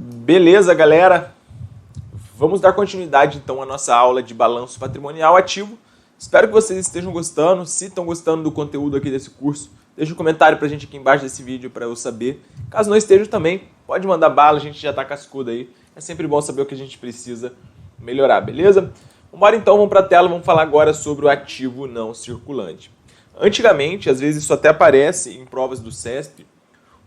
Beleza, galera? Vamos dar continuidade então à nossa aula de balanço patrimonial ativo. Espero que vocês estejam gostando. Se estão gostando do conteúdo aqui desse curso, deixa um comentário pra gente aqui embaixo desse vídeo para eu saber. Caso não esteja também, pode mandar bala, a gente já tá cascudo aí. É sempre bom saber o que a gente precisa melhorar, beleza? Vamos então, vamos para a tela, vamos falar agora sobre o ativo não circulante. Antigamente, às vezes isso até aparece em provas do CESP,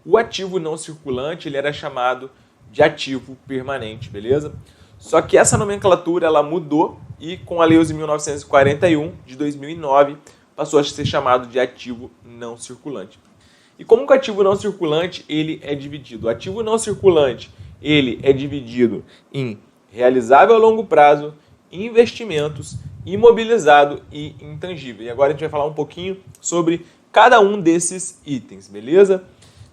o ativo não circulante ele era chamado de ativo permanente, beleza? Só que essa nomenclatura ela mudou e com a Lei 11.941 de 2009 passou a ser chamado de ativo não circulante. E como que o ativo não circulante ele é dividido? O ativo não circulante ele é dividido em realizável a longo prazo, investimentos, imobilizado e intangível. E agora a gente vai falar um pouquinho sobre cada um desses itens, beleza?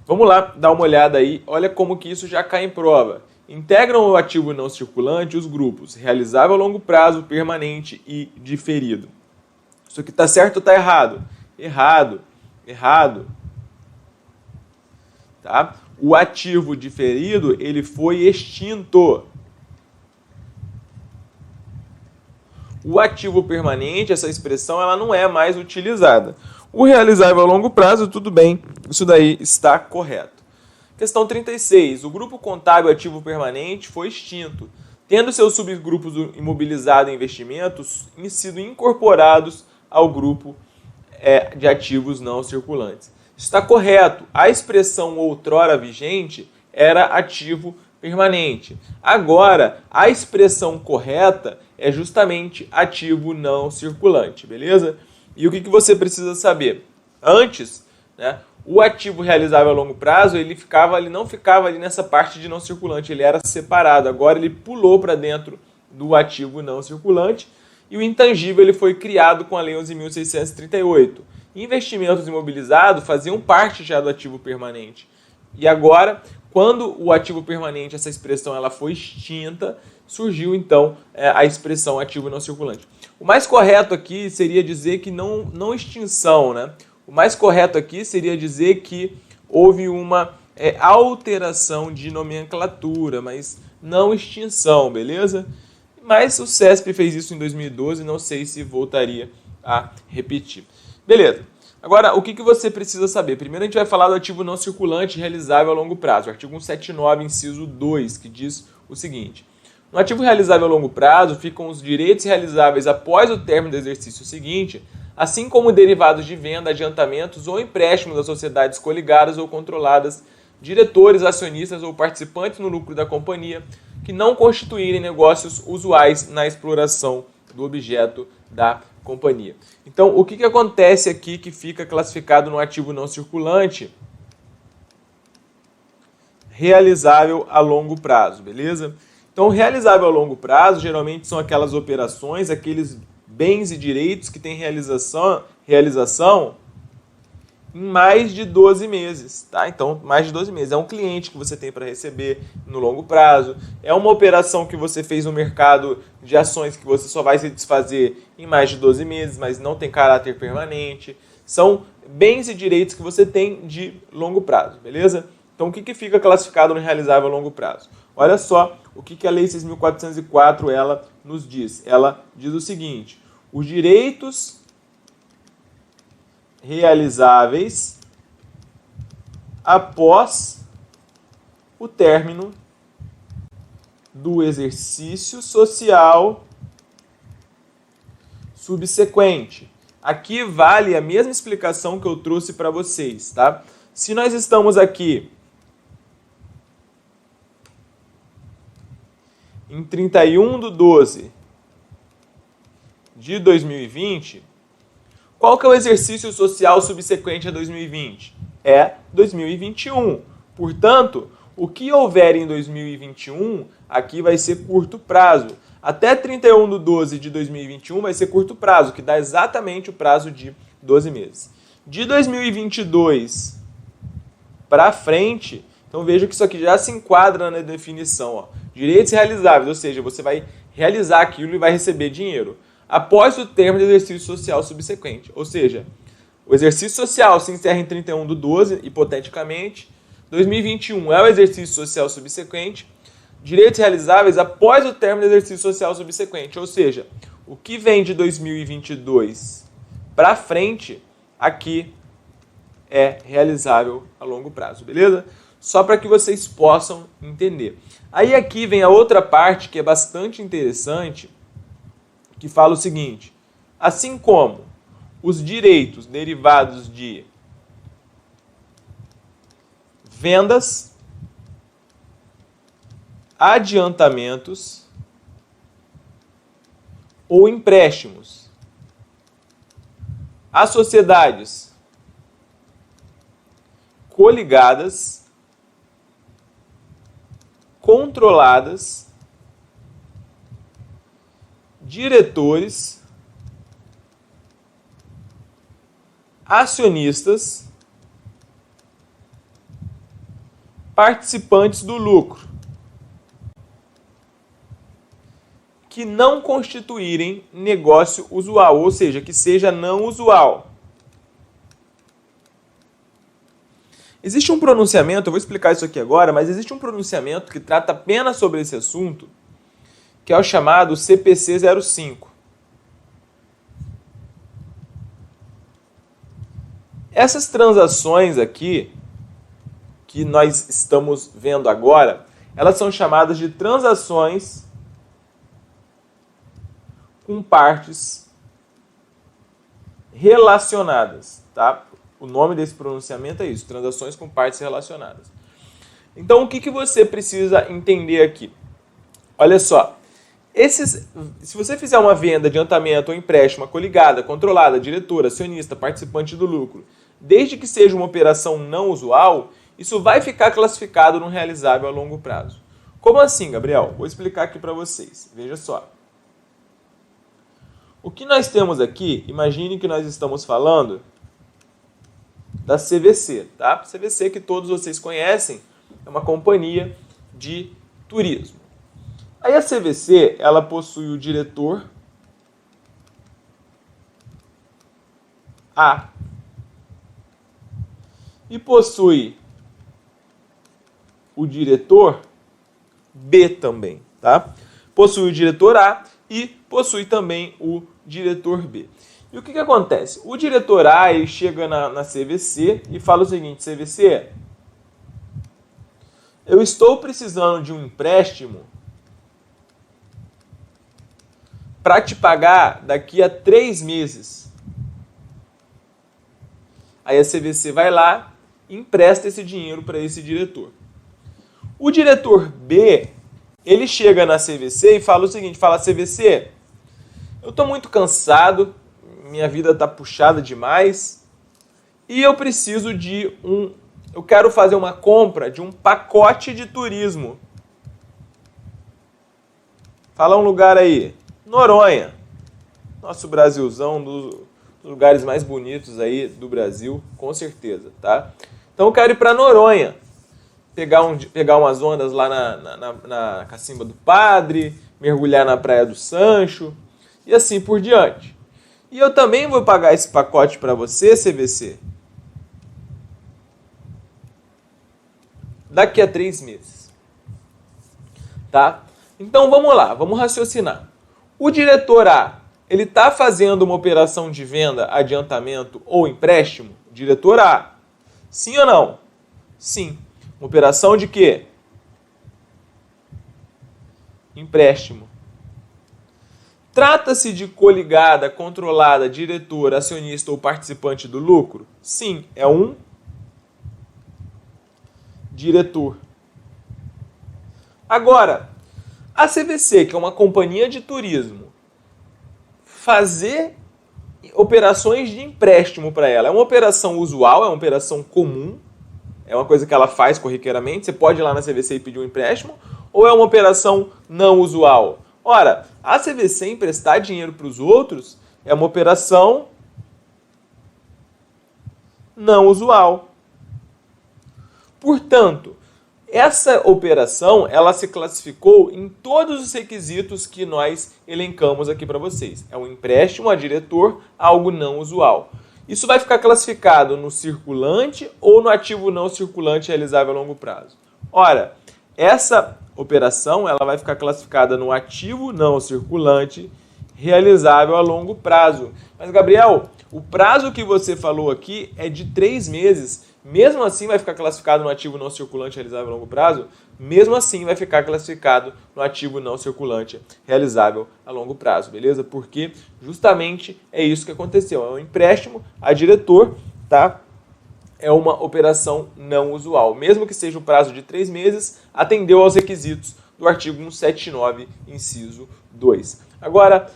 Vamos lá dar uma olhada aí, olha como que isso já cai em prova. Integram o ativo não circulante os grupos realizável a longo prazo, permanente e diferido. Isso aqui está certo ou está errado? Errado, errado. Tá? O ativo diferido ele foi extinto. O ativo permanente, essa expressão, ela não é mais utilizada. O realizável a longo prazo, tudo bem, isso daí está correto. Questão 36. O grupo contábil ativo permanente foi extinto, tendo seus subgrupos imobilizado em investimentos sido incorporados ao grupo de ativos não circulantes. Está correto. A expressão outrora vigente era ativo permanente. Agora, a expressão correta é justamente ativo não circulante, beleza? E o que você precisa saber? Antes, né, o ativo realizável a longo prazo, ele não ficava ali nessa parte de não circulante, ele era separado. Agora ele pulou para dentro do ativo não circulante e o intangível ele foi criado com a Lei 11.638. Investimentos imobilizados faziam parte já do ativo permanente. E agora, quando o ativo permanente, essa expressão ela foi extinta, surgiu então a expressão ativo não circulante. O mais correto aqui seria dizer que não extinção, né? O mais correto aqui seria dizer que houve uma alteração de nomenclatura, mas não extinção, beleza? Mas o CESP fez isso em 2012, não sei se voltaria a repetir. Beleza. Agora, o que você precisa saber? Primeiro a gente vai falar do ativo não circulante realizável a longo prazo, o artigo 179, inciso 2, que diz o seguinte: no ativo realizável a longo prazo ficam os direitos realizáveis após o término do exercício seguinte, assim como derivados de venda, adiantamentos ou empréstimos das sociedades coligadas ou controladas, diretores, acionistas ou participantes no lucro da companhia, que não constituírem negócios usuais na exploração do objeto da companhia. Então, o que acontece aqui que fica classificado no ativo não circulante? Realizável a longo prazo, beleza? Então, realizável a longo prazo, geralmente são aquelas operações, aqueles bens e direitos que têm realização em mais de 12 meses, tá? Então, mais de 12 meses. É um cliente que você tem para receber no longo prazo, é uma operação que você fez no mercado de ações que você só vai se desfazer em mais de 12 meses, mas não tem caráter permanente. São bens e direitos que você tem de longo prazo, beleza? Então, o que fica classificado no realizável a longo prazo? Olha só o que a Lei 6.404 ela nos diz. Ela diz o seguinte: os direitos realizáveis após o término do exercício social subsequente. Aqui vale a mesma explicação que eu trouxe para vocês, tá? Se nós estamos aqui em 31/12 de 2020, qual que é o exercício social subsequente a 2020? É 2021. Portanto, o que houver em 2021, aqui vai ser curto prazo. Até 31/12 de 2021 vai ser curto prazo, que dá exatamente o prazo de 12 meses. De 2022 para frente, então veja que isso aqui já se enquadra na definição. Ó. Direitos realizáveis, ou seja, você vai realizar aquilo e vai receber dinheiro após o termo do exercício social subsequente. Ou seja, o exercício social se encerra em 31/12, hipoteticamente. 2021 é o exercício social subsequente. direitos realizáveis após o término do exercício social subsequente. Ou seja, o que vem de 2022 para frente, aqui é realizável a longo prazo, beleza? Só para que vocês possam entender. Aí aqui vem a outra parte que é bastante interessante, que fala o seguinte: assim como os direitos derivados de vendas, adiantamentos ou empréstimos a sociedades coligadas, controladas, diretores, acionistas, participantes do lucro, que não constituírem negócio usual, ou seja, que seja não usual. Existe um pronunciamento, eu vou explicar isso aqui agora, mas existe um pronunciamento que trata apenas sobre esse assunto, que é o chamado CPC 05. Essas transações aqui, que nós estamos vendo agora, elas são chamadas de transações com partes relacionadas, tá? O nome desse pronunciamento é isso, transações com partes relacionadas. Então, o que você precisa entender aqui? Olha só, se você fizer uma venda, adiantamento ou empréstimo coligada, controlada, diretora, acionista, participante do lucro, desde que seja uma operação não usual, isso vai ficar classificado no realizável a longo prazo. Como assim, Gabriel? Vou explicar aqui para vocês. Veja só. O que nós temos aqui, imagine que nós estamos falando da CVC, tá? CVC, que todos vocês conhecem, é uma companhia de turismo. Aí a CVC, ela possui o diretor A e possui o diretor B também, tá? Possui o diretor A e possui também o diretor B. E o que acontece? O diretor A, ele chega na CVC e fala o seguinte: CVC, eu estou precisando de um empréstimo para te pagar daqui a 3 meses. Aí a CVC vai lá e empresta esse dinheiro para esse diretor. O diretor B, ele chega na CVC e fala o seguinte, fala: CVC, eu estou muito cansado, minha vida está puxada demais e eu preciso eu quero fazer uma compra de um pacote de turismo. Fala um lugar aí. Noronha. Nosso Brasilzão, dos lugares mais bonitos aí do Brasil, com certeza, tá? Então eu quero ir para Noronha. Pegar umas ondas lá na Cacimba do Padre, mergulhar na Praia do Sancho e assim por diante. E eu também vou pagar esse pacote para você, CVC, daqui a 3 meses. Tá? Então vamos lá, vamos raciocinar. O diretor A, ele está fazendo uma operação de venda, adiantamento ou empréstimo? Diretor A. Sim ou não? Sim. Uma operação de quê? Empréstimo. Trata-se de coligada, controlada, diretor, acionista ou participante do lucro? Sim, é um diretor. Agora, a CVC, que é uma companhia de turismo, fazer operações de empréstimo para ela, é uma operação usual, é uma operação comum, é uma coisa que ela faz corriqueiramente, você pode ir lá na CVC e pedir um empréstimo, ou é uma operação não usual? Ora, a CVC emprestar dinheiro para os outros é uma operação não usual. Portanto, essa operação, ela se classificou em todos os requisitos que nós elencamos aqui para vocês. É um empréstimo a diretor, algo não usual. Isso vai ficar classificado no circulante ou no ativo não circulante realizável a longo prazo. Ora, essa operação ela vai ficar classificada no ativo não circulante realizável a longo prazo. Mas, Gabriel, o prazo que você falou aqui é de 3 meses. Mesmo assim vai ficar classificado no ativo não circulante realizável a longo prazo? Mesmo assim vai ficar classificado no ativo não circulante realizável a longo prazo, beleza? Porque justamente é isso que aconteceu. É um empréstimo a diretor, tá? É uma operação não usual. Mesmo que seja o prazo de 3 meses, atendeu aos requisitos do artigo 179, inciso 2. Agora,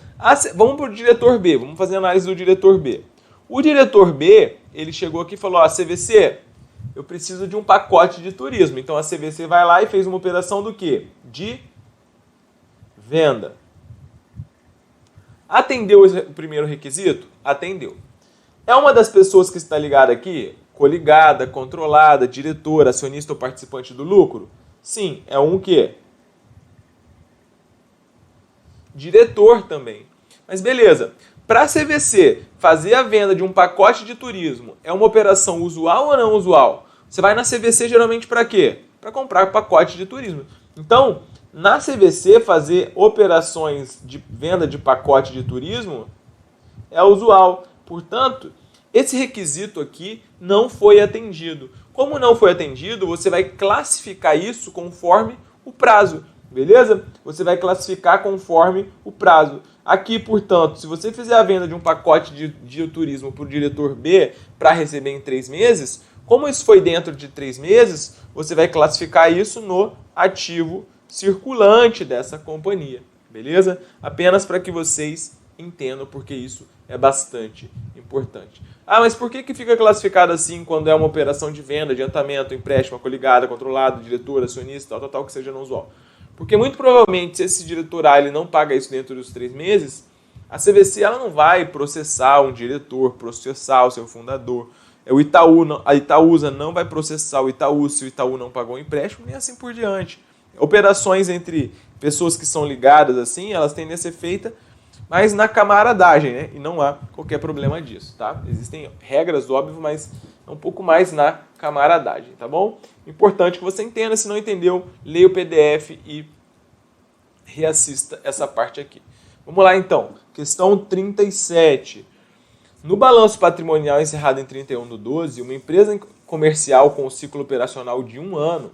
vamos para o diretor B, vamos fazer a análise do diretor B. O diretor B, ele chegou aqui e falou, CVC, eu preciso de um pacote de turismo. Então a CVC vai lá e fez uma operação do quê? De venda. Atendeu o primeiro requisito? Atendeu. É uma das pessoas que está ligada aqui? Coligada, controlada, diretora, acionista ou participante do lucro? Sim, é um quê? Diretor também. Mas beleza, para a CVC fazer a venda de um pacote de turismo é uma operação usual ou não usual? Você vai na CVC geralmente para quê? Para comprar pacote de turismo. Então, na CVC fazer operações de venda de pacote de turismo é usual. Portanto, esse requisito aqui não foi atendido. Como não foi atendido, você vai classificar isso conforme o prazo. Beleza? Você vai classificar conforme o prazo. Aqui, portanto, se você fizer a venda de um pacote de turismo para o diretor B para receber em 3 meses, como isso foi dentro de 3 meses, você vai classificar isso no ativo circulante dessa companhia. Beleza? Apenas para que vocês entendam, porque isso é bastante importante. Mas por que fica classificado assim quando é uma operação de venda, adiantamento, empréstimo, coligada, controlado, diretor, acionista, tal, que seja não usual? Porque muito provavelmente, se esse diretor A ele não paga isso dentro dos 3 meses, a CVC ela não vai processar um diretor, processar o seu fundador. A Itaúsa não vai processar o Itaú se o Itaú não pagou o empréstimo, nem assim por diante. Operações entre pessoas que são ligadas assim, elas tendem a ser feitas, mas na camaradagem, né? E não há qualquer problema disso, tá? Existem regras, óbvio, mas é um pouco mais na camaradagem, tá bom? Importante que você entenda, se não entendeu, leia o PDF e reassista essa parte aqui. Vamos lá então, questão 37. No balanço patrimonial encerrado em 31/12, uma empresa comercial com o ciclo operacional de 1 ano,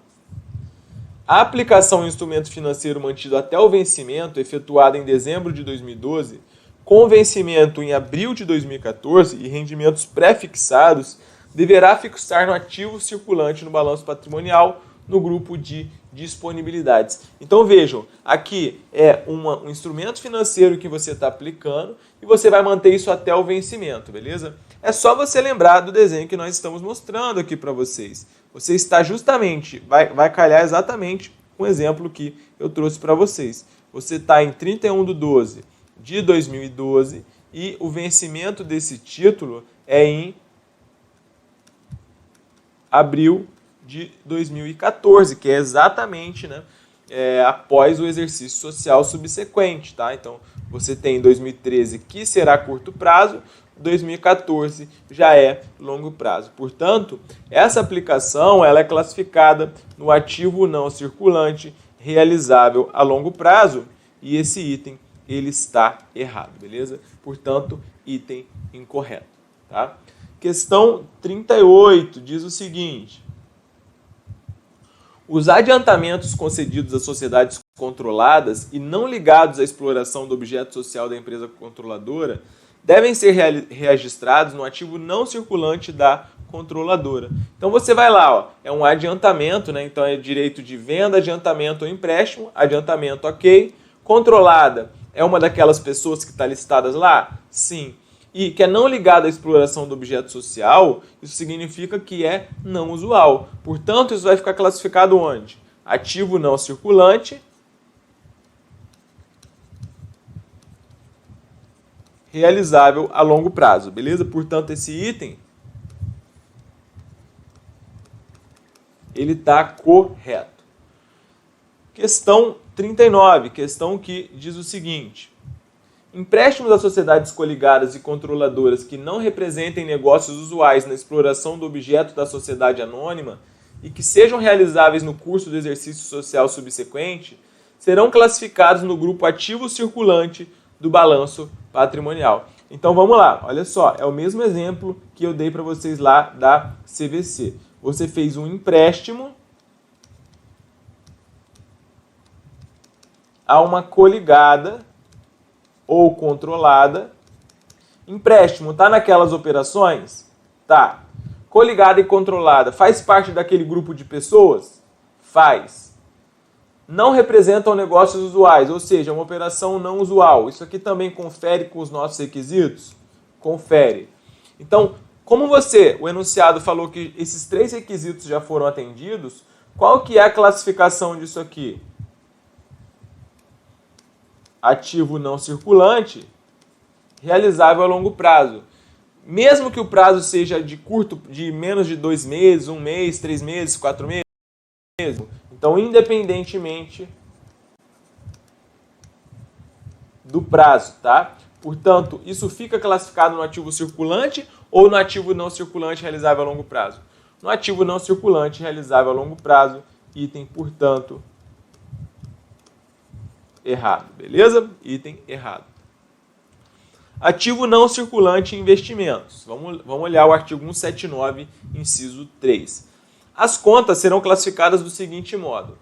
a aplicação em instrumento financeiro mantido até o vencimento, efetuada em dezembro de 2012, com vencimento em abril de 2014 e rendimentos pré-fixados, deverá fixar no ativo circulante no balanço patrimonial no grupo de disponibilidades. Então vejam, aqui é um instrumento financeiro que você está aplicando e você vai manter isso até o vencimento, beleza? É só você lembrar do desenho que nós estamos mostrando aqui para vocês. Você está justamente, vai calhar exatamente com o exemplo que eu trouxe para vocês. Você está em 31/12 de 2012 e o vencimento desse título é em abril de 2014, que é exatamente, né, após o exercício social subsequente, tá? Então, você tem 2013 que será curto prazo, 2014 já é longo prazo. Portanto, essa aplicação ela é classificada no ativo não circulante realizável a longo prazo e esse item ele está errado, beleza? Portanto, item incorreto, tá? Questão 38 diz o seguinte: os adiantamentos concedidos a sociedades controladas e não ligados à exploração do objeto social da empresa controladora devem ser registrados no ativo não circulante da controladora. Então você vai lá, é um adiantamento, né? Então é direito de venda, adiantamento ou empréstimo, adiantamento ok, controlada é uma daquelas pessoas que está listadas lá? Sim. E que é não ligado à exploração do objeto social, isso significa que é não usual. Portanto, isso vai ficar classificado onde? Ativo não circulante, realizável a longo prazo, beleza? Portanto, esse item, ele está correto. Questão 39, questão que diz o seguinte: empréstimos a sociedades coligadas e controladoras que não representem negócios usuais na exploração do objeto da sociedade anônima e que sejam realizáveis no curso do exercício social subsequente serão classificados no grupo ativo circulante do balanço patrimonial. Então vamos lá, olha só, é o mesmo exemplo que eu dei para vocês lá da CVC. Você fez um empréstimo a uma coligada ou controlada. Empréstimo, tá naquelas operações? Tá. Coligada e controlada, faz parte daquele grupo de pessoas? Faz. Não representam negócios usuais, ou seja, uma operação não usual. Isso aqui também confere com os nossos requisitos? Confere. Então, como o enunciado falou que esses 3 requisitos já foram atendidos, qual que é a classificação disso aqui? Ativo não circulante, realizável a longo prazo. Mesmo que o prazo seja de menos de 2 meses, 1 mês, 3 meses, 4 meses. Então, independentemente do prazo, tá? Portanto, isso fica classificado no ativo circulante ou no ativo não circulante realizável a longo prazo? No ativo não circulante realizável a longo prazo, item, portanto, errado, beleza? Item errado. Ativo não circulante em investimentos. Vamos olhar o artigo 179, inciso 3. As contas serão classificadas do seguinte modo.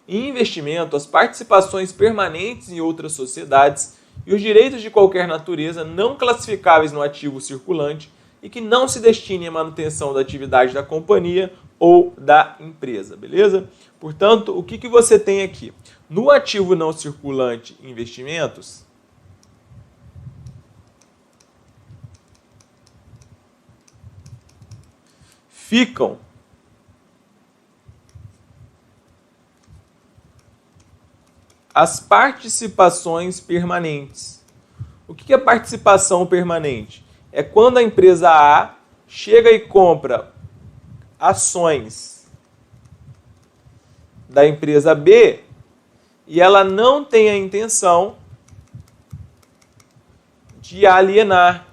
Em investimento, as participações permanentes em outras sociedades e os direitos de qualquer natureza não classificáveis no ativo circulante e que não se destinem à manutenção da atividade da companhia ou da empresa, beleza? Portanto, o que você tem aqui? No ativo não circulante investimentos, ficam as participações permanentes. O que é participação permanente? É quando a empresa A chega e compra ações da empresa B e ela não tem a intenção de alienar.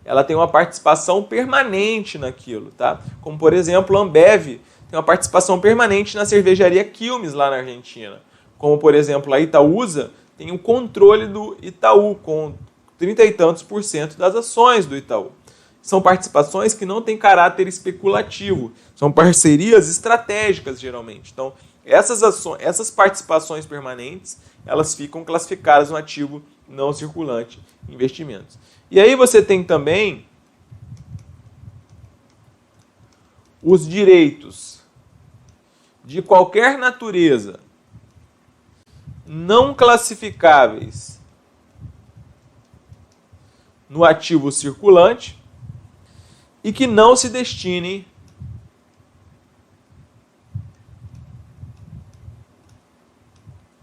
Ela tem uma participação permanente naquilo, tá? Como, por exemplo, a Ambev tem uma participação permanente na cervejaria Quilmes, lá na Argentina. Como, por exemplo, a Itaúsa tem o controle do Itaú, com 30 e tantos % das ações do Itaú. São participações que não têm caráter especulativo, são parcerias estratégicas, geralmente. Então, essas participações permanentes, elas ficam classificadas no ativo não circulante investimentos. E aí você tem também os direitos de qualquer natureza não classificáveis no ativo circulante e que não se destinem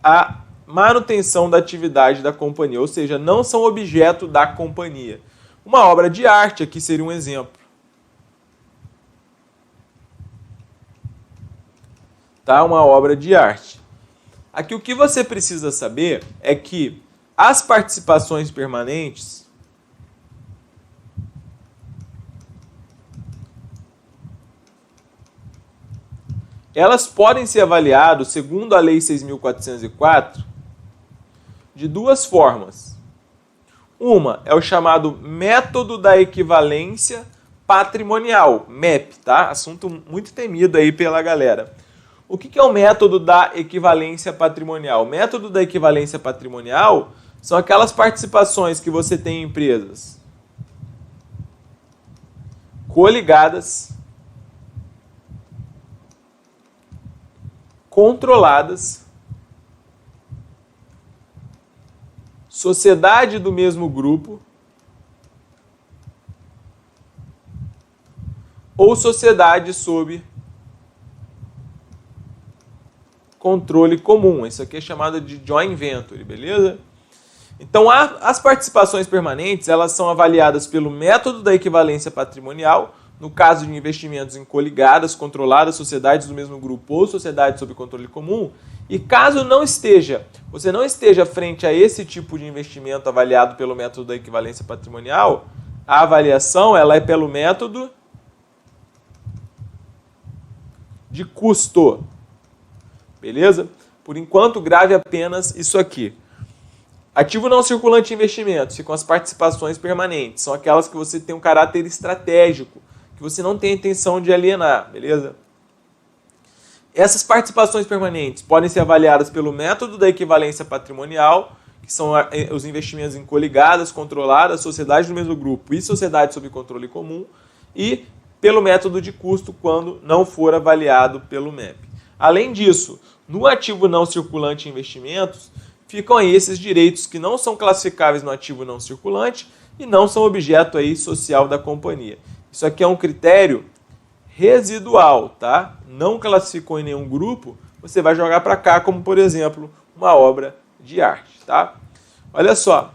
à manutenção da atividade da companhia, ou seja, não são objeto da companhia. Uma obra de arte aqui seria um exemplo. Tá? Uma obra de arte. Aqui o que você precisa saber é que as participações permanentes elas podem ser avaliadas, segundo a Lei 6.404, de 2 formas. Uma é o chamado método da equivalência patrimonial, MEP, tá? Assunto muito temido aí pela galera. O que é o método da equivalência patrimonial? O método da equivalência patrimonial são aquelas participações que você tem em empresas coligadas, controladas, sociedade do mesmo grupo ou sociedade sob controle comum. Isso aqui é chamado de joint venture, beleza? Então, as participações permanentes, elas são avaliadas pelo método da equivalência patrimonial, no caso de investimentos em coligadas, controladas, sociedades do mesmo grupo ou sociedades sob controle comum. E caso você não esteja frente a esse tipo de investimento avaliado pelo método da equivalência patrimonial, a avaliação ela é pelo método de custo. Beleza? Por enquanto, grave apenas isso aqui. Ativo não circulante de investimentos ficam as participações permanentes. São aquelas que você tem um caráter estratégico, que você não tem a intenção de alienar, beleza? Essas participações permanentes podem ser avaliadas pelo método da equivalência patrimonial, que são os investimentos em coligadas, controladas, sociedades do mesmo grupo e sociedades sob controle comum, e pelo método de custo quando não for avaliado pelo MEP. Além disso, no ativo não circulante de investimentos, ficam aí esses direitos que não são classificáveis no ativo não circulante e não são objeto aí social da companhia. Isso aqui é um critério residual, tá? Não classificou em nenhum grupo, você vai jogar para cá como, por exemplo, uma obra de arte, tá? Olha só,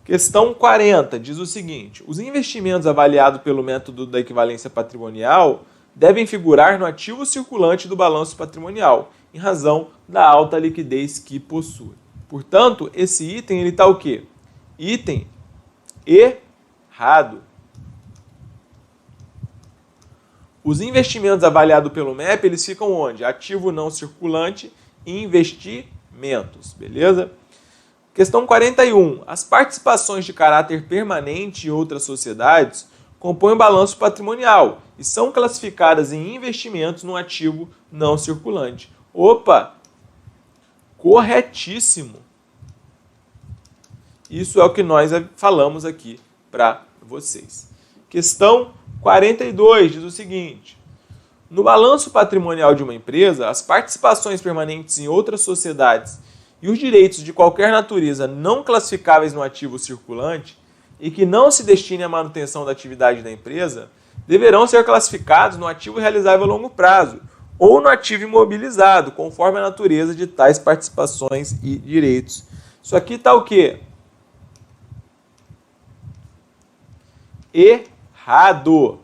questão 40 diz o seguinte: os investimentos avaliados pelo método da equivalência patrimonial devem figurar no ativo circulante do balanço patrimonial, em razão da alta liquidez que possui. Portanto, esse item ele está o quê? Item errado. Os investimentos avaliados pelo MEP, eles ficam onde? Ativo não circulante e investimentos, beleza? Questão 41. As participações de caráter permanente em outras sociedades compõem o balanço patrimonial e são classificadas em investimentos no ativo não circulante. Opa! Corretíssimo! Isso é o que nós falamos aqui para vocês. Questão 42 diz o seguinte: no balanço patrimonial de uma empresa, as participações permanentes em outras sociedades e os direitos de qualquer natureza não classificáveis no ativo circulante e que não se destine à manutenção da atividade da empresa deverão ser classificados no ativo realizável a longo prazo ou no ativo imobilizado, conforme a natureza de tais participações e direitos. Isso aqui está o quê? Errado.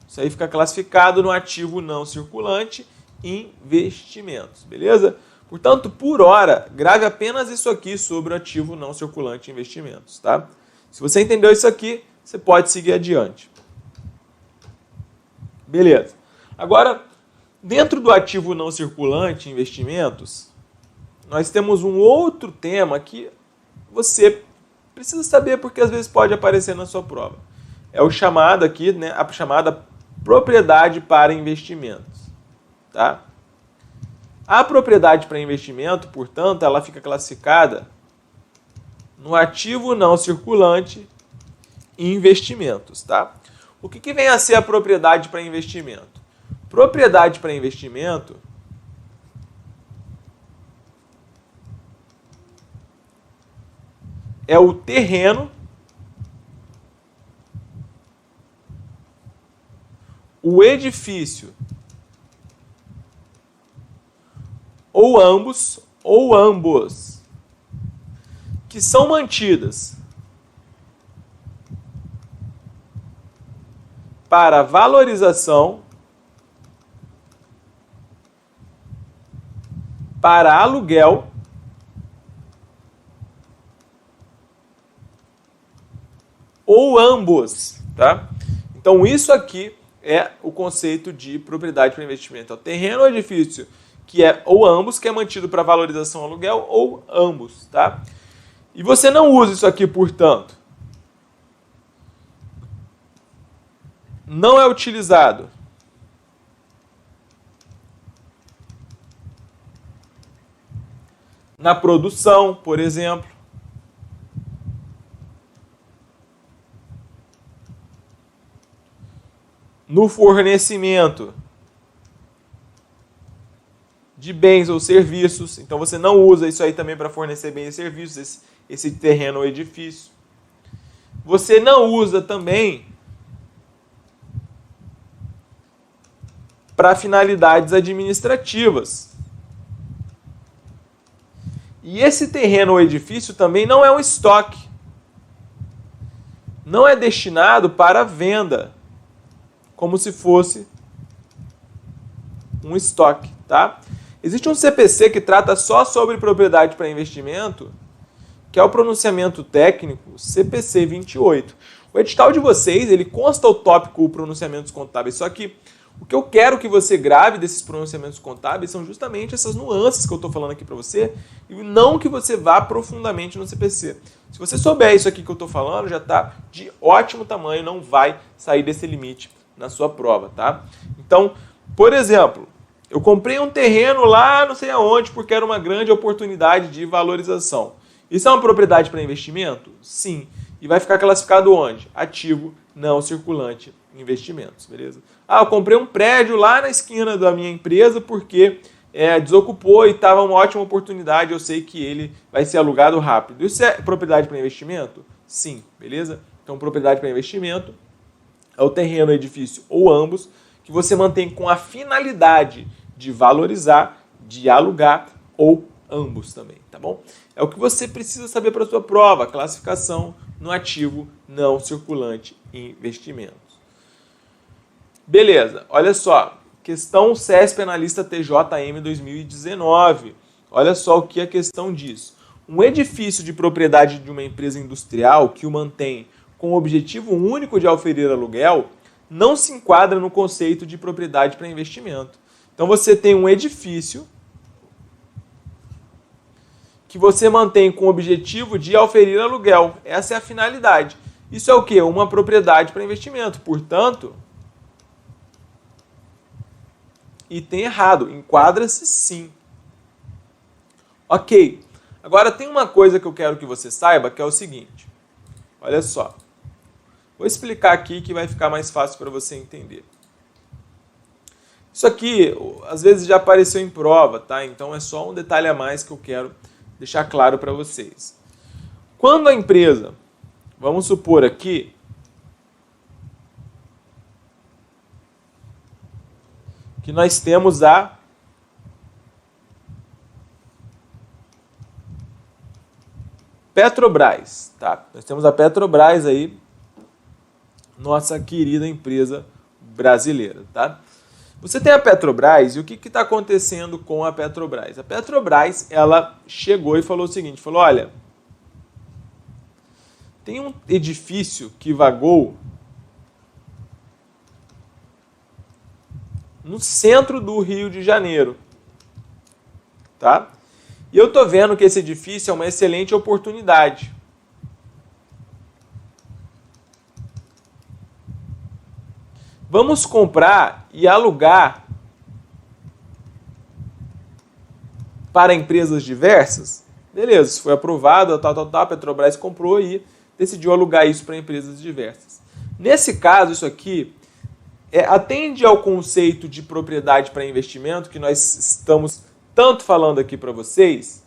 Isso aí fica classificado no ativo não circulante, investimentos, beleza? Portanto, por hora, grave apenas isso aqui sobre o ativo não circulante, investimentos, tá? Se você entendeu isso aqui, você pode seguir adiante. Beleza. Agora, dentro do ativo não circulante, investimentos, nós temos um outro tema que você precisa saber porque às vezes pode aparecer na sua prova. É o chamado aqui, né, a chamada propriedade para investimentos, tá? A propriedade para investimento, portanto, ela fica classificada no ativo não circulante e investimentos, tá? O que vem a ser a propriedade para investimento? Propriedade para investimento é o terreno, o edifício, ou ambos, que são mantidas para valorização, para aluguel ou ambos, tá? Então isso aqui é o conceito de propriedade para investimento. É o terreno ou edifício que é ou ambos, que é mantido para valorização ou aluguel, ou ambos, tá? E você não usa isso aqui, portanto. Não é utilizado na produção, por exemplo. No fornecimento de bens ou serviços. Então você não usa isso aí também para fornecer bens e serviços, esse terreno ou edifício. Você não usa também para finalidades administrativas. E esse terreno ou edifício também não é um estoque. Não é destinado para venda, como se fosse um estoque, tá? Existe um CPC que trata só sobre propriedade para investimento, que é o pronunciamento técnico CPC 28. O edital de vocês, ele consta o tópico pronunciamentos contábeis, só que O que eu quero que você grave desses pronunciamentos contábeis são justamente essas nuances que eu estou falando aqui para você, e não que você vá profundamente no CPC. Se você souber isso aqui que eu estou falando, já está de ótimo tamanho, não vai sair desse limite na sua prova, tá? Então, por exemplo, eu comprei um terreno lá não sei aonde porque era uma grande oportunidade de valorização. Isso é uma propriedade para investimento? Sim. E vai ficar classificado onde? Ativo não circulante investimentos, beleza? Ah, eu comprei um prédio lá na esquina da minha empresa porque desocupou e estava uma ótima oportunidade, eu sei que ele vai ser alugado rápido. Isso é propriedade para investimento? Sim, beleza? Então, propriedade para investimento é o terreno, edifício ou ambos que você mantém com a finalidade de valorizar, de alugar ou ambos também, tá bom? É o que você precisa saber para a sua prova, classificação no ativo não circulante investimentos. Beleza, olha só, questão CESP Analista TJM 2019. Olha só o que a questão diz. Um edifício de propriedade de uma empresa industrial que o mantém com o objetivo único de oferir aluguel não se enquadra no conceito de propriedade para investimento. Então você tem um edifício que você mantém com o objetivo de oferir aluguel. Essa é a finalidade. Isso é o quê? Uma propriedade para investimento. Portanto, item errado. Enquadra-se sim. Ok. Agora tem uma coisa que eu quero que você saiba, que é o seguinte. Olha só. Vou explicar aqui que vai ficar mais fácil para você entender. Isso aqui, às vezes, já apareceu em prova, tá? Então é só um detalhe a mais que eu quero deixar claro para vocês. Quando a empresa, vamos supor aqui, que nós temos a Petrobras, tá? Nós temos a Petrobras aí, nossa querida empresa brasileira, tá? Você tem a Petrobras e o que está acontecendo com a Petrobras? A Petrobras, ela chegou e falou o seguinte, falou, olha, tem um edifício que vagou no centro do Rio de Janeiro, tá? E eu tô vendo que esse edifício é uma excelente oportunidade. Vamos comprar e alugar para empresas diversas? Beleza, isso foi aprovado, a Petrobras comprou e decidiu alugar isso para empresas diversas. Nesse caso, isso aqui atende ao conceito de propriedade para investimento que nós estamos tanto falando aqui para vocês?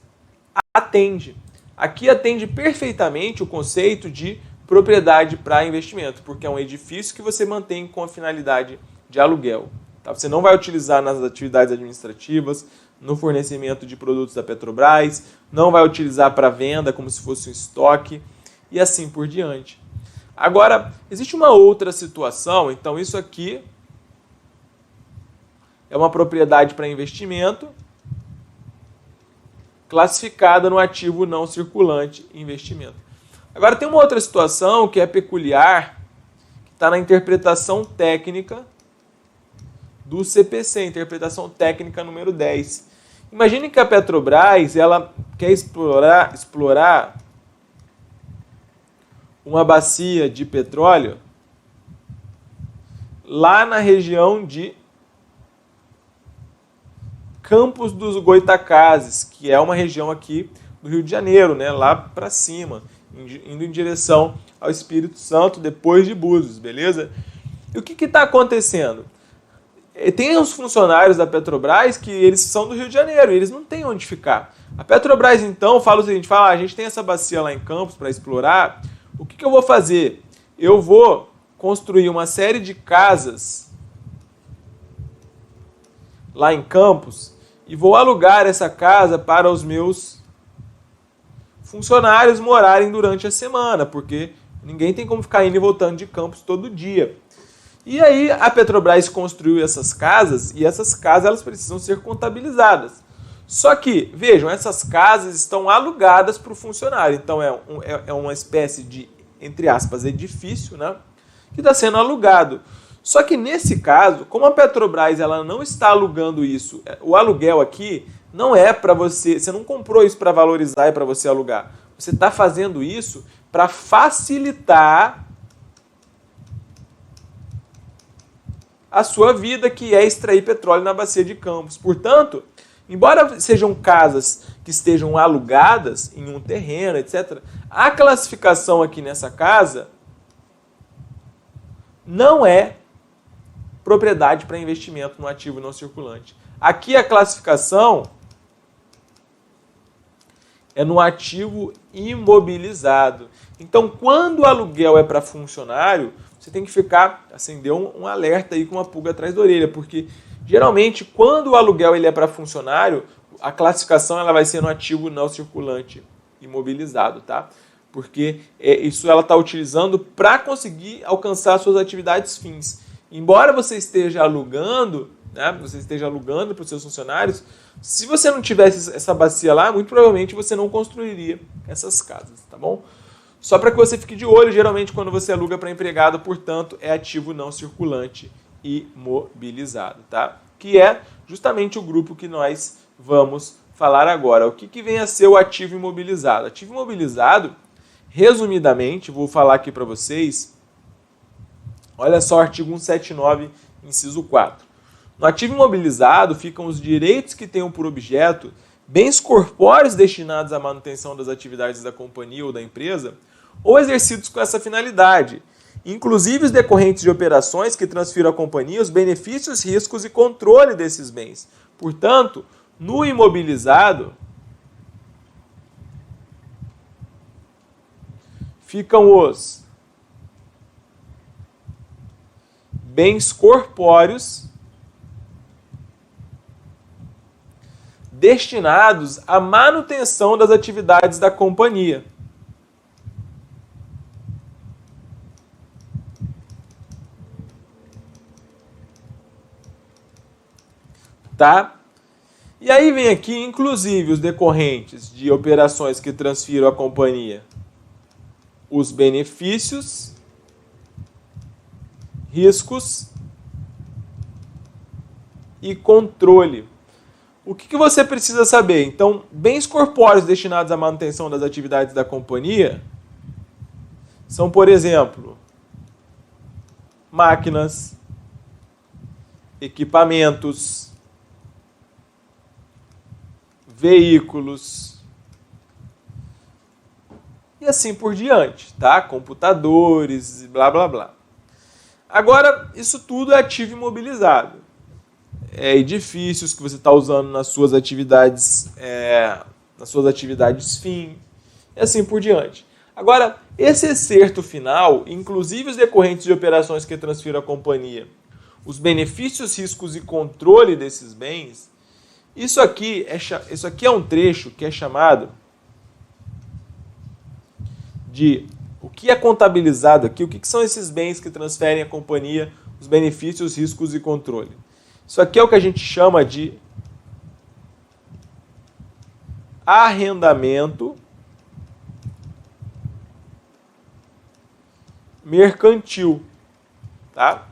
Atende. Aqui atende perfeitamente o conceito de propriedade para investimento, porque é um edifício que você mantém com a finalidade de aluguel. Tá? Você não vai utilizar nas atividades administrativas, no fornecimento de produtos da Petrobras, não vai utilizar para venda como se fosse um estoque e assim por diante. Agora, existe uma outra situação, então isso aqui é uma propriedade para investimento classificada no ativo não circulante investimento. Agora tem uma outra situação que é peculiar, que está na interpretação técnica do CPC, interpretação técnica número 10. Imagine que a Petrobras ela quer explorar uma bacia de petróleo lá na região de Campos dos Goytacazes, que é uma região aqui do Rio de Janeiro, né, lá para cima, indo em direção ao Espírito Santo, depois de Búzios, beleza? E o que está acontecendo? Tem os funcionários da Petrobras que eles são do Rio de Janeiro, e eles não têm onde ficar. A Petrobras, então, fala o seguinte, a gente tem essa bacia lá em Campos para explorar, o que eu vou fazer? Eu vou construir uma série de casas lá em Campos e vou alugar essa casa para os meus funcionários morarem durante a semana, porque ninguém tem como ficar indo e voltando de Campos todo dia. E aí a Petrobras construiu essas casas e essas casas elas precisam ser contabilizadas. Só que, vejam, essas casas estão alugadas para o funcionário. Então é uma espécie de, entre aspas, edifício, né, que está sendo alugado. Só que nesse caso, como a Petrobras ela não está alugando isso, o aluguel aqui não é para você não comprou isso para valorizar e para você alugar. Você está fazendo isso para facilitar a sua vida, que é extrair petróleo na bacia de Campos. Portanto, embora sejam casas que estejam alugadas em um terreno, etc., a classificação aqui nessa casa não é propriedade para investimento no ativo não circulante. Aqui a classificação é no ativo imobilizado. Então, quando o aluguel é para funcionário, você tem que acender um alerta aí com uma pulga atrás da orelha, porque geralmente quando o aluguel ele é para funcionário, a classificação ela vai ser no ativo não circulante imobilizado, tá? Porque isso ela está utilizando para conseguir alcançar suas atividades fins. Embora você esteja alugando, né, para os seus funcionários, se você não tivesse essa bacia lá, muito provavelmente você não construiria essas casas, tá bom? Só para que você fique de olho, geralmente quando você aluga para empregado, portanto, é ativo não circulante imobilizado, tá? Que é justamente o grupo que nós vamos falar agora. O que vem a ser o ativo imobilizado? Ativo imobilizado, resumidamente, vou falar aqui para vocês, olha só o artigo 179, inciso 4. No ativo imobilizado ficam os direitos que tenham por objeto bens corpóreos destinados à manutenção das atividades da companhia ou da empresa ou exercidos com essa finalidade, inclusive os decorrentes de operações que transfiram à companhia os benefícios, riscos e controle desses bens. Portanto, no imobilizado ficam os bens corpóreos destinados à manutenção das atividades da companhia. Tá? E aí vem aqui, inclusive, os decorrentes de operações que transfiram à companhia os benefícios, riscos e controle. O que você precisa saber? Então, bens corpóreos destinados à manutenção das atividades da companhia são, por exemplo, máquinas, equipamentos, veículos e assim por diante, tá? Computadores, blá blá blá. Agora, isso tudo é ativo imobilizado. Edifícios que você está usando nas suas atividades, fim, e assim por diante. Agora, esse excerto final, inclusive os decorrentes de operações que transfiram à companhia, os benefícios, riscos e controle desses bens, isso aqui é um trecho que é chamado de o que é contabilizado aqui, o que são esses bens que transferem à companhia, os benefícios, riscos e controle. Isso aqui é o que a gente chama de arrendamento mercantil. Tá?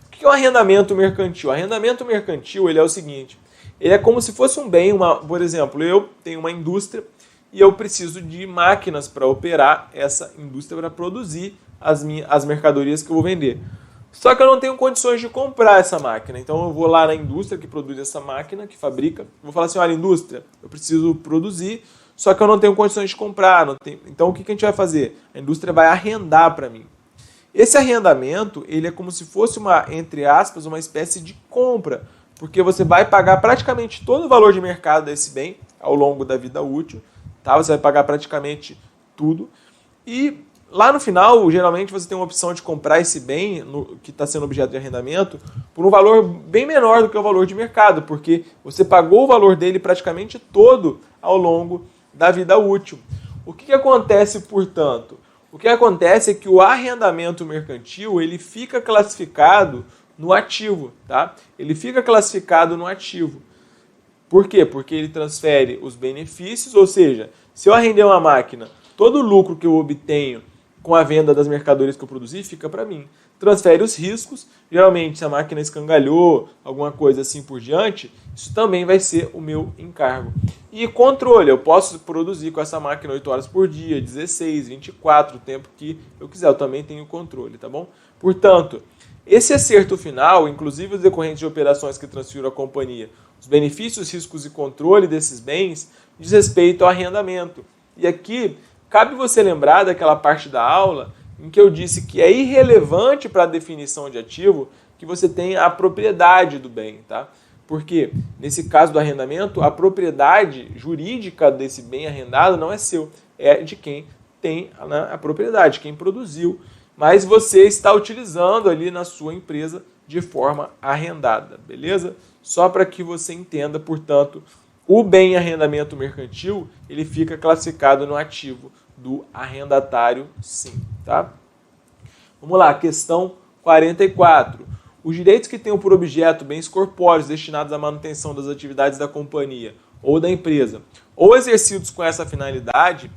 O que é um arrendamento mercantil? O arrendamento mercantil ele é o seguinte, ele é como se fosse um bem, por exemplo, eu tenho uma indústria e eu preciso de máquinas para operar essa indústria, para produzir as mercadorias que eu vou vender. Só que eu não tenho condições de comprar essa máquina. Então eu vou lá na indústria que produz essa máquina, que fabrica, vou falar assim, olha, indústria, eu preciso produzir, só que eu não tenho condições de comprar. Então o que a gente vai fazer? A indústria vai arrendar para mim. Esse arrendamento, ele é como se fosse entre aspas, uma espécie de compra, porque você vai pagar praticamente todo o valor de mercado desse bem ao longo da vida útil, tá? Você vai pagar praticamente tudo e lá no final, geralmente você tem uma opção de comprar esse bem que está sendo objeto de arrendamento por um valor bem menor do que o valor de mercado, porque você pagou o valor dele praticamente todo ao longo da vida útil. O que acontece, portanto? O que acontece é que o arrendamento mercantil ele fica classificado no ativo, tá? Ele fica classificado no ativo. Por quê? Porque ele transfere os benefícios, ou seja, se eu arrender uma máquina, todo o lucro que eu obtenho com a venda das mercadorias que eu produzi, fica para mim. Transfere os riscos, geralmente se a máquina escangalhou, alguma coisa assim por diante, isso também vai ser o meu encargo. E controle, eu posso produzir com essa máquina 8 horas por dia, 16, 24, o tempo que eu quiser, eu também tenho controle, tá bom? Portanto, esse acerto final, inclusive os decorrentes de operações que transfiram à companhia, os benefícios, riscos e controle desses bens, diz respeito ao arrendamento. E aqui, cabe você lembrar daquela parte da aula em que eu disse que é irrelevante para a definição de ativo que você tenha a propriedade do bem, tá? Porque, nesse caso do arrendamento, a propriedade jurídica desse bem arrendado não é seu, é de quem tem a propriedade, quem produziu. Mas você está utilizando ali na sua empresa de forma arrendada, beleza? Só para que você entenda, portanto, o bem arrendamento mercantil, ele fica classificado no ativo do arrendatário, sim, tá? Vamos lá, questão 44. Os direitos que tenham por objeto bens corpóreos destinados à manutenção das atividades da companhia ou da empresa, ou exercidos com essa finalidade,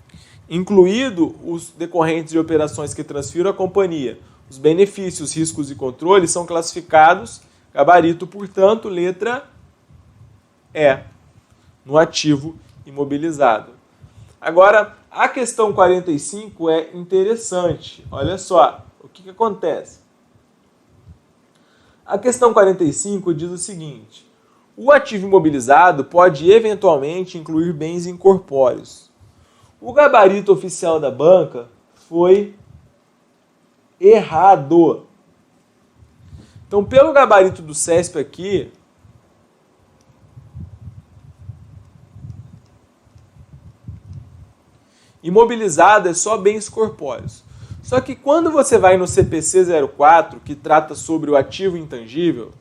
incluído os decorrentes de operações que transfiram à companhia, os benefícios, riscos e controles, são classificados, gabarito, portanto, letra E, no ativo imobilizado. Agora, a questão 45 é interessante. Olha só, o que acontece? A questão 45 diz o seguinte: o ativo imobilizado pode eventualmente incluir bens incorpóreos. O gabarito oficial da banca foi errado. Então, pelo gabarito do CESP aqui, imobilizado é só bens corpóreos. Só que quando você vai no CPC 04, que trata sobre o ativo intangível,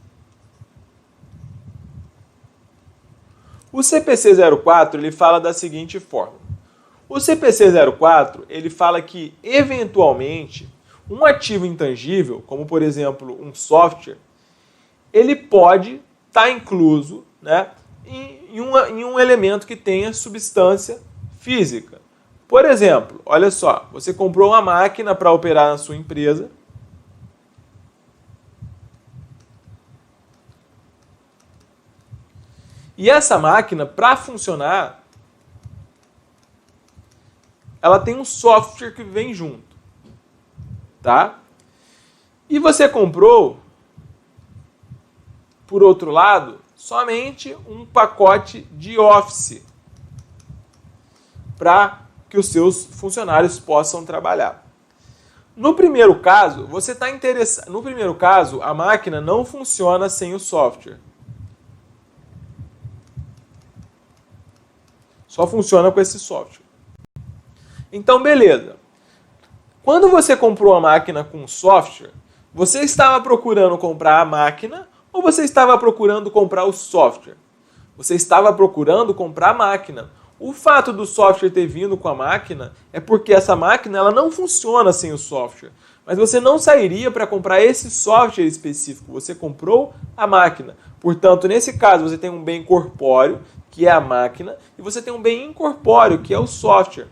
o CPC 04 ele fala da seguinte forma. O CPC 04 ele fala que, eventualmente, um ativo intangível, como por exemplo um software, ele pode estar incluso, né, em um elemento que tenha substância física. Por exemplo, olha só, você comprou uma máquina para operar na sua empresa. E essa máquina, para funcionar, ela tem um software que vem junto, tá? E você comprou, por outro lado, somente um pacote de Office para que os seus funcionários possam trabalhar. No primeiro caso, você está interessado. No primeiro caso, a máquina não funciona sem o software. Só funciona com esse software. Então, beleza. Quando você comprou a máquina com software, você estava procurando comprar a máquina ou você estava procurando comprar o software? Você estava procurando comprar a máquina. O fato do software ter vindo com a máquina é porque essa máquina ela não funciona sem o software. Mas você não sairia para comprar esse software específico. Você comprou a máquina. Portanto, nesse caso, você tem um bem corpóreo, que é a máquina, e você tem um bem incorpóreo, que é o software.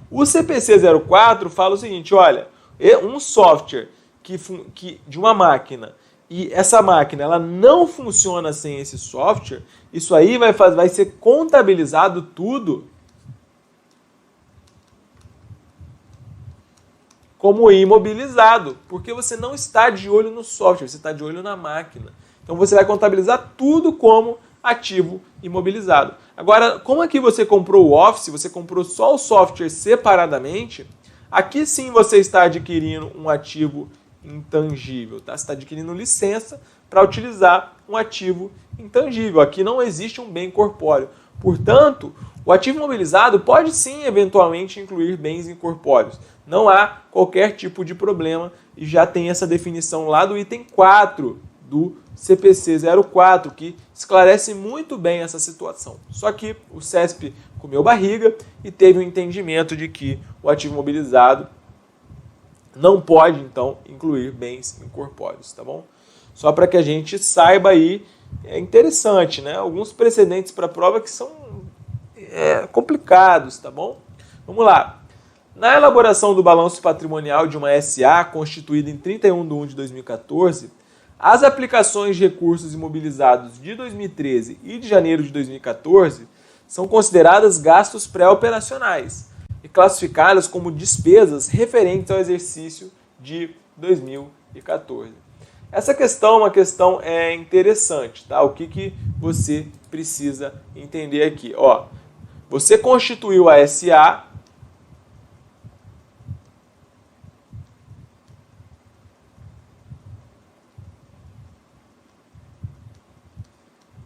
O CPC 04 fala o seguinte, olha, um software de uma máquina e essa máquina ela não funciona sem esse software, isso aí vai ser contabilizado tudo como imobilizado, porque você não está de olho no software, você está de olho na máquina. Então você vai contabilizar tudo como ativo imobilizado. Agora, como aqui você comprou o Office, você comprou só o software separadamente, aqui sim você está adquirindo um ativo intangível, tá? Você está adquirindo licença para utilizar um ativo intangível. Aqui não existe um bem corpóreo. Portanto, o ativo imobilizado pode sim, eventualmente, incluir bens incorpóreos. Não há qualquer tipo de problema e já tem essa definição lá do item 4 do CPC 04, que esclarece muito bem essa situação. Só que o CESP comeu barriga e teve um entendimento de que o ativo imobilizado não pode, então, incluir bens incorpóreos, tá bom? Só para que a gente saiba aí, é interessante, né? Alguns precedentes para prova que são complicados, tá bom? Vamos lá. Na elaboração do balanço patrimonial de uma SA constituída em 31/1 de 2014, as aplicações de recursos imobilizados de 2013 e de janeiro de 2014 são consideradas gastos pré-operacionais e classificadas como despesas referentes ao exercício de 2014. Essa questão é uma questão interessante, tá? O que você precisa entender aqui? Ó, você constituiu a SA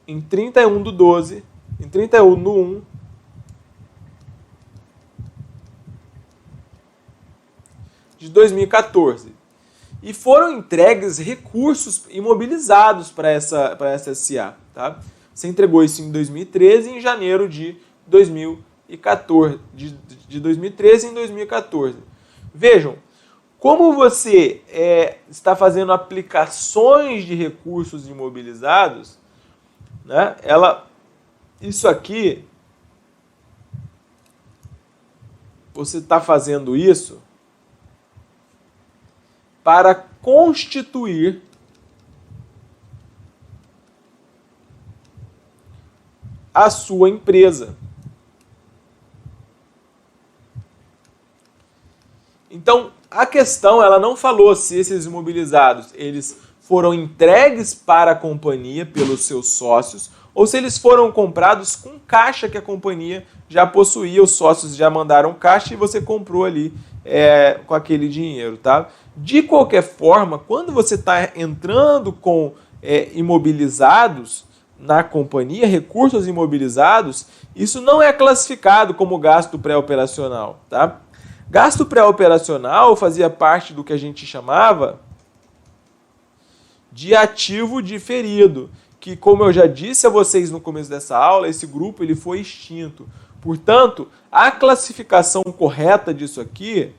em 31/12, em 31/1 de 2014. E foram entregues recursos imobilizados para essa SA. Tá? Você entregou isso em 2013 e em janeiro de 2014. De 2013 em 2014. Vejam, como você está fazendo aplicações de recursos imobilizados, né? Isso aqui, você está fazendo isso para constituir a sua empresa. Então, a questão, ela não falou se esses imobilizados eles foram entregues para a companhia pelos seus sócios ou se eles foram comprados com caixa que a companhia já possuía, os sócios já mandaram caixa e você comprou ali com aquele dinheiro, tá? De qualquer forma, quando você está entrando com imobilizados na companhia, recursos imobilizados, isso não é classificado como gasto pré-operacional, tá? Gasto pré-operacional fazia parte do que a gente chamava de ativo diferido, que, como eu já disse a vocês no começo dessa aula, esse grupo ele foi extinto. Portanto, a classificação correta disso aqui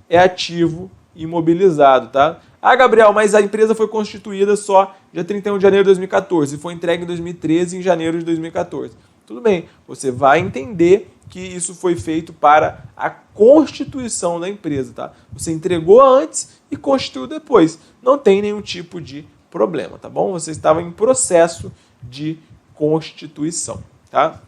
é ativo imobilizado, tá? Ah, Gabriel, mas a empresa foi constituída só dia 31 de janeiro de 2014 e foi entregue em 2013 em janeiro de 2014. Tudo bem, você vai entender que isso foi feito para a constituição da empresa, tá? Você entregou antes e constituiu depois. Não tem nenhum tipo de problema, tá bom? Você estava em processo de constituição, tá?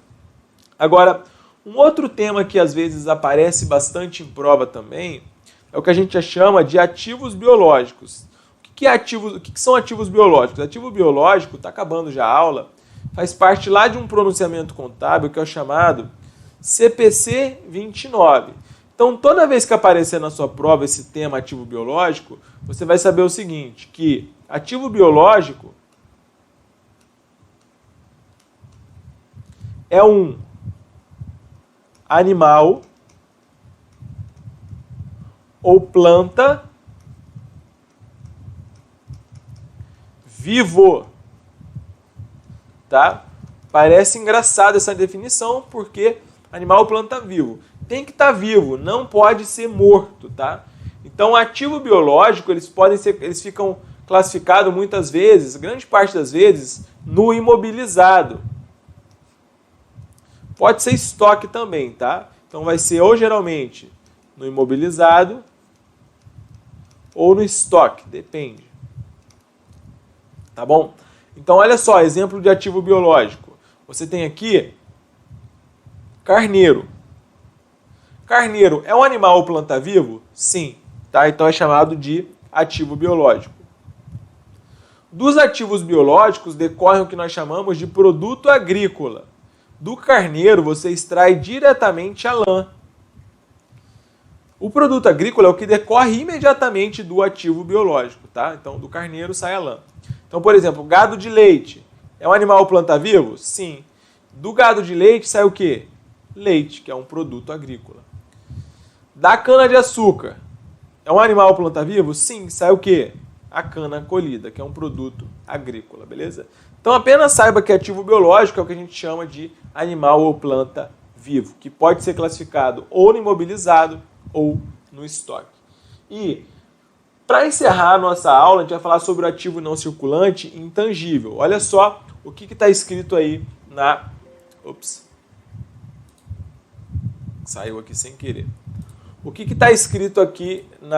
Agora, um outro tema que às vezes aparece bastante em prova também é o que a gente chama de ativos biológicos. O que são ativos biológicos? Ativo biológico, está acabando já a aula, faz parte lá de um pronunciamento contábil que é o chamado CPC 29. Então, toda vez que aparecer na sua prova esse tema ativo biológico, você vai saber o seguinte, que ativo biológico é um animal ou planta vivo, tá? Parece engraçado essa definição, porque animal ou planta vivo. Tem que estar vivo, não pode ser morto, tá? Então, ativo biológico, eles ficam classificados muitas vezes, grande parte das vezes, no imobilizado. Pode ser estoque também, tá? Então, vai ser ou geralmente no imobilizado ou no estoque, depende. Tá bom? Então, olha só, exemplo de ativo biológico. Você tem aqui carneiro. Carneiro é um animal ou planta vivo? Sim. Tá? Então é chamado de ativo biológico. Dos ativos biológicos decorre o que nós chamamos de produto agrícola. Do carneiro você extrai diretamente a lã. O produto agrícola é o que decorre imediatamente do ativo biológico. Tá? Então do carneiro sai a lã. Então, por exemplo, gado de leite é um animal ou planta vivo? Sim. Do gado de leite sai o quê? Leite, que é um produto agrícola. Da cana-de-açúcar, é um animal ou planta vivo? Sim, sai o quê? A cana colhida, que é um produto agrícola, beleza? Então apenas saiba que ativo biológico é o que a gente chama de animal ou planta vivo, que pode ser classificado ou no imobilizado ou no estoque. E para encerrar a nossa aula, a gente vai falar sobre o ativo não circulante intangível. Olha só o que está escrito aí na Saiu aqui sem querer. O que está escrito aqui no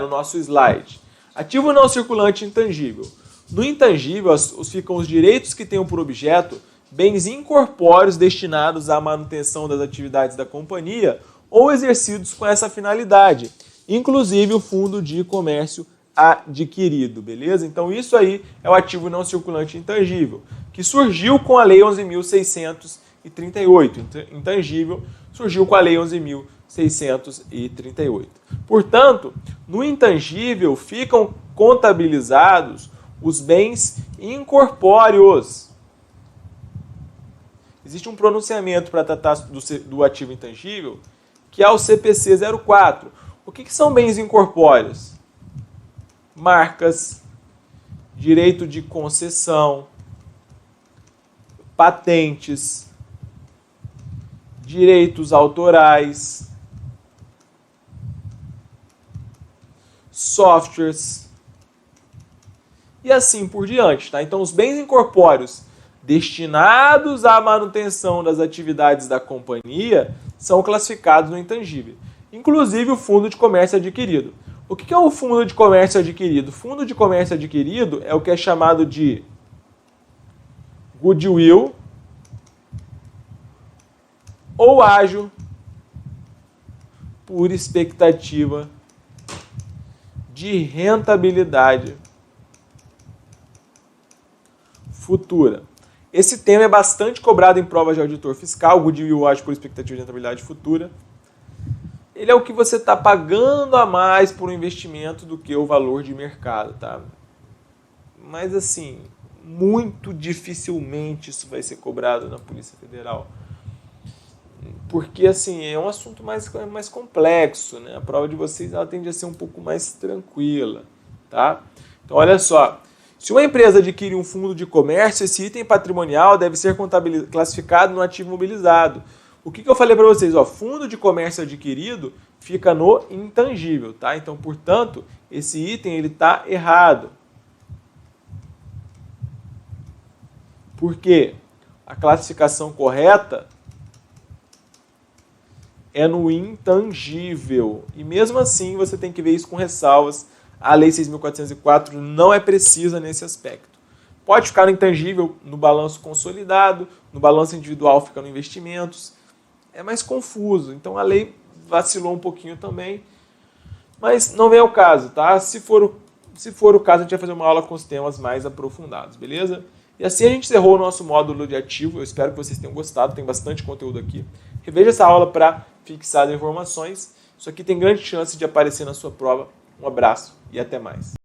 nosso slide? Ativo não circulante intangível. No intangível ficam os direitos que tenham por objeto bens incorpóreos destinados à manutenção das atividades da companhia ou exercidos com essa finalidade, inclusive o fundo de comércio adquirido, beleza? Então isso aí é o ativo não circulante intangível, que surgiu com a Lei 11.638. Intangível surgiu com a Lei 11.638. Portanto, no intangível ficam contabilizados os bens incorpóreos. Existe um pronunciamento para tratar do ativo intangível, que é o CPC 04. O que são bens incorpóreos? Marcas, direito de concessão, patentes, direitos autorais, softwares e assim por diante, tá? Então, os bens incorpóreos destinados à manutenção das atividades da companhia são classificados no intangível, inclusive o fundo de comércio adquirido. O que é o fundo de comércio adquirido? O fundo de comércio adquirido é o que é chamado de goodwill ou ágio por expectativa de rentabilidade futura. Esse tema é bastante cobrado em provas de auditor fiscal, goodwill ágio por expectativa de rentabilidade futura. Ele é o que você está pagando a mais por um investimento do que o valor de mercado, tá? Mas assim, muito dificilmente isso vai ser cobrado na Polícia Federal. Porque assim, é um assunto mais complexo, né? A prova de vocês ela tende a ser um pouco mais tranquila, tá? Então olha só, se uma empresa adquire um fundo de comércio, esse item patrimonial deve ser classificado no ativo mobilizado. O que eu falei para vocês? Ó, fundo de comércio adquirido fica no intangível, tá? Então, portanto, esse item ele está errado. Por quê? A classificação correta é no intangível. E mesmo assim, você tem que ver isso com ressalvas. A Lei 6.404 não é precisa nesse aspecto. Pode ficar no intangível no balanço consolidado, no balanço individual fica no investimentos. É mais confuso. Então a lei vacilou um pouquinho também. Mas não vem ao caso, tá? Se for o caso, a gente vai fazer uma aula com os temas mais aprofundados, beleza? E assim a gente encerrou o nosso módulo de ativo. Eu espero que vocês tenham gostado, tem bastante conteúdo aqui. Reveja essa aula para fixar as informações. Isso aqui tem grande chance de aparecer na sua prova. Um abraço e até mais.